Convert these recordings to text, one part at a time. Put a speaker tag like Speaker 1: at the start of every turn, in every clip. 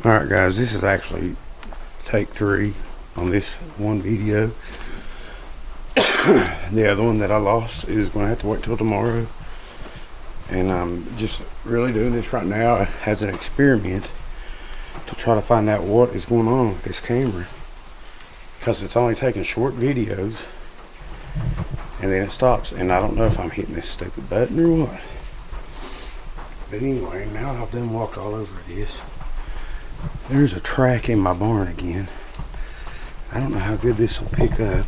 Speaker 1: Alright guys, this is actually take 3 on this one video. The other one that I lost is going to have to wait till tomorrow. And I'm just really doing this right now as an experiment to try to find out what is going on with this camera. Because it's only taking short videos and then it stops. And I don't know if I'm hitting this stupid button or what. But anyway, now I've done walked all over this. There's a track in my barn again. I don't know how good this will pick up.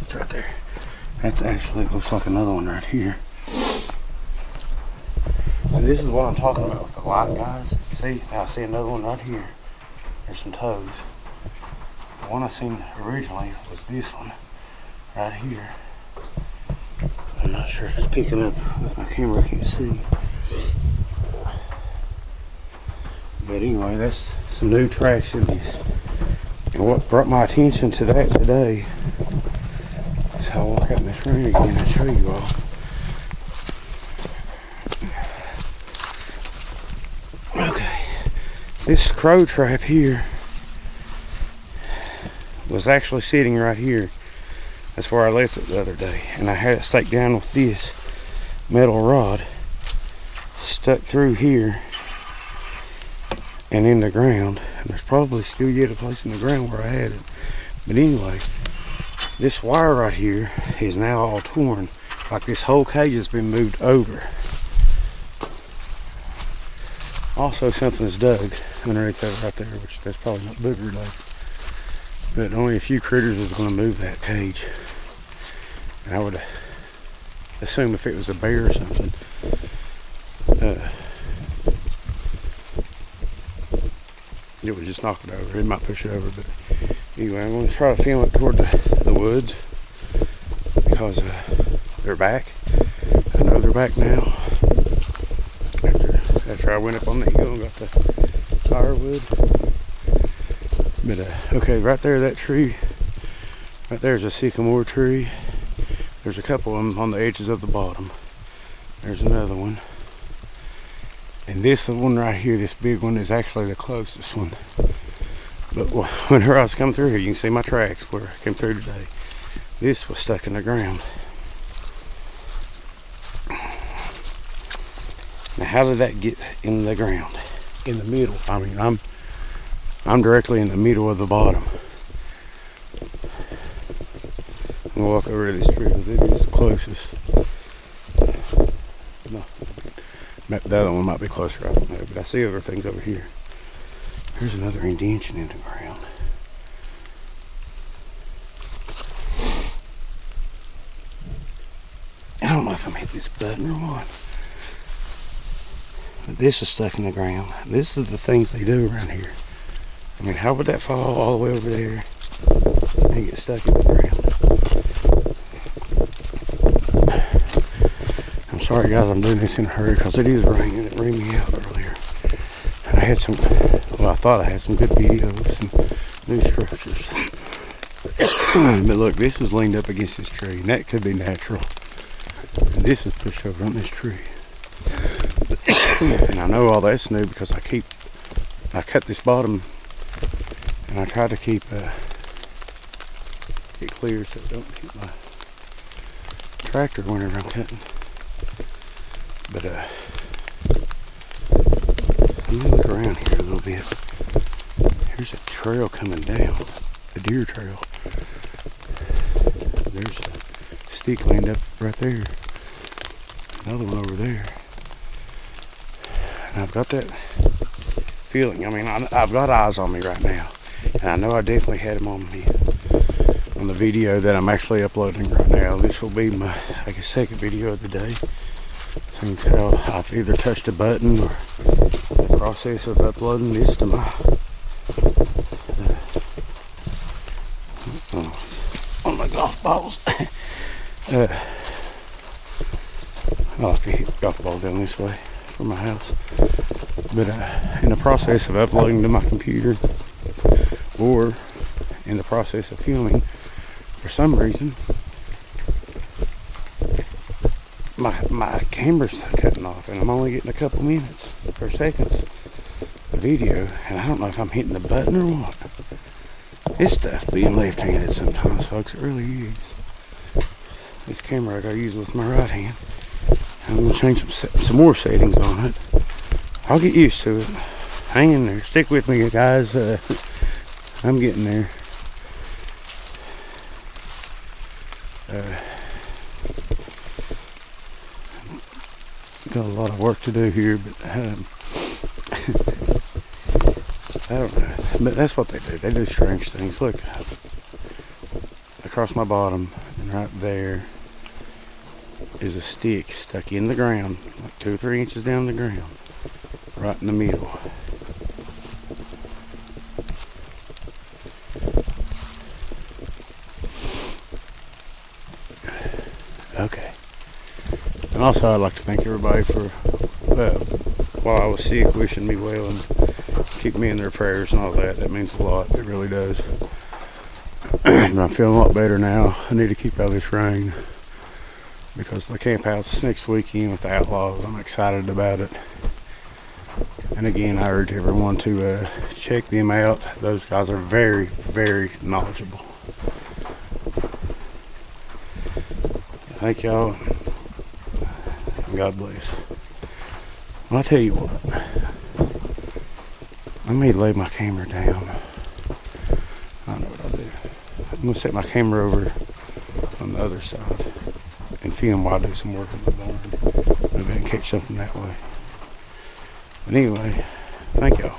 Speaker 1: It's right there. That's actually, it looks like another one right here. And this is what I'm talking about with the light, guys. See, I see another one right here. There's some toes. The one I seen originally was this one right here. I'm not sure if it's picking up with my camera, I can't see. But anyway, that's some new tracks in this. And what brought my attention to that today is I'll walk out in this room again and show you all. Okay, this crow trap here was actually sitting right here. That's where I left it the other day. And I had it staked down with this metal rod stuck through here and in the ground. And there's probably still yet a place in the ground where I had it. But anyway, this wire right here is now all torn. Like this whole cage has been moved over. Also, something's dug underneath that right there, which that's probably not booger related. But only a few critters is going to move that cage. And I would assume if it was a bear or something, it would just knock it over. It might push it over. But anyway, I'm going to try to film it toward the woods because they're back. I know they're back now. After I went up on the hill and got the firewood. But okay, right there, that tree, right there's a sycamore tree. There's a couple of them on the edges of the bottom. There's another one. And this one right here, this big one, is actually the closest one. But whenever I was coming through here, you can see my tracks where I came through today. This was stuck in the ground. Now how did that get in the ground? In the middle. I mean, I'm directly in the middle of the bottom. I'm gonna walk over to this tree because it is the closest. No, the other one might be closer, I don't know, but I see other things over here. There's another indention in the ground. I don't know if I'm hitting this button or what. But this is stuck in the ground. This is the things they do around here. I mean, how would that fall all the way over there and get stuck in the ground? I'm sorry guys, I'm doing this in a hurry because it is raining. It rained me out earlier. And I had some, well, I thought I had some good videos, some new structures. But look, this is leaned up against this tree, and that could be natural. And this is pushed over on this tree. And I know all that's new because I cut this bottom and I try to keep it clear so it don't hit my tractor whenever I'm cutting. But let me look around here a little bit. Here's a trail coming down, a deer trail. There's a stick laid up right there. Another one over there. And I've got that feeling. I mean, I've got eyes on me right now. And I know I definitely had them on me on the video that I'm actually uploading right now. This will be my, I guess, second video of the day. So you can tell I've either touched a button or the process of uploading this to my on my golf balls. I like to hit golf balls down this way from my house. But in the process of uploading to my computer or in the process of filming, for some reason my camera's cutting off, and I'm only getting a couple minutes or seconds of video, and I don't know if I'm hitting the button or what. This stuff being left-handed sometimes, folks, it really is. This camera I gotta use with my right hand. I'm gonna change some more settings on it. I'll get used to it. Hang in there. Stick with me, guys. I'm getting there. Got a lot of work to do here, but I don't know. But that's what they do. They do strange things. Look, across my bottom, and right there is a stick stuck in the ground, like 2 or 3 inches down the ground, right in the middle. Okay. And also, I'd like to thank everybody for, while I was sick, wishing me well and keep me in their prayers and all that. That means a lot. It really does. And I'm feeling a lot better now. I need to keep out of this rain because the camp out's next weekend with the Outlaws. I'm excited about it. And again, I urge everyone to check them out. Those guys are very, very knowledgeable. Thank y'all. God bless. Well, I'll tell you what. I may lay my camera down. I know what I'll do. I'm going to set my camera over on the other side and film while I do some work in the barn. Maybe I can catch something that way. But anyway, thank y'all.